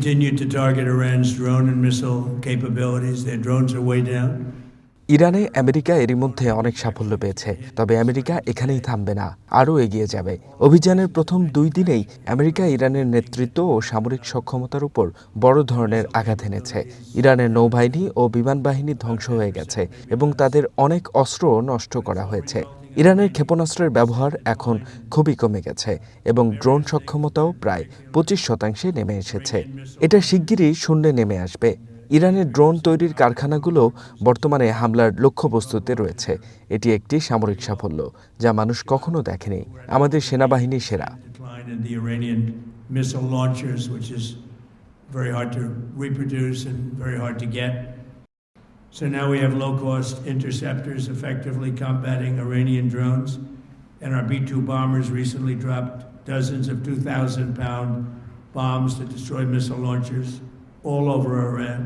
continued to target Iran's drone and missile capabilities. Their drones are way down. ইরানে America এরই মধ্যে অনেক সাফল্য পেয়েছে, তবে আমেরিকা এখানেই থামবে না, আরও এগিয়ে যাবে। অভিযানের প্রথম 2 দিনেই আমেরিকা ইরানের নেতৃত্ব ও সামরিক সক্ষমতার উপর বড় ধরনের আঘাত এনেছে। ইরানের নৌবাহিনী ও বিমান বাহিনী ধ্বংস হয়ে গেছে এবং তাদের অনেক অস্ত্র নষ্ট করা হয়েছে। ইরানের ক্ষেপণাস্ত্রের ব্যবহার এখন খুবই কমে গেছে এবং ড্রোন সক্ষমতাও প্রায় 25% নেমে এসেছে। এটা শিগগিরই শূন্যে নেমে আসবে। ইরানের ড্রোন তৈরির কারখানাগুলো বর্তমানে হামলার লক্ষ্যবস্তুতে রয়েছে। এটি একটি সামরিক সাফল্য যা মানুষ কখনো দেখেনি। আমাদের সেনাবাহিনী সেরা। So now we have low-cost interceptors effectively combating Iranian drones, and our B-2 bombers recently dropped dozens of 2,000-pound bombs to destroy missile launchers all over Iran.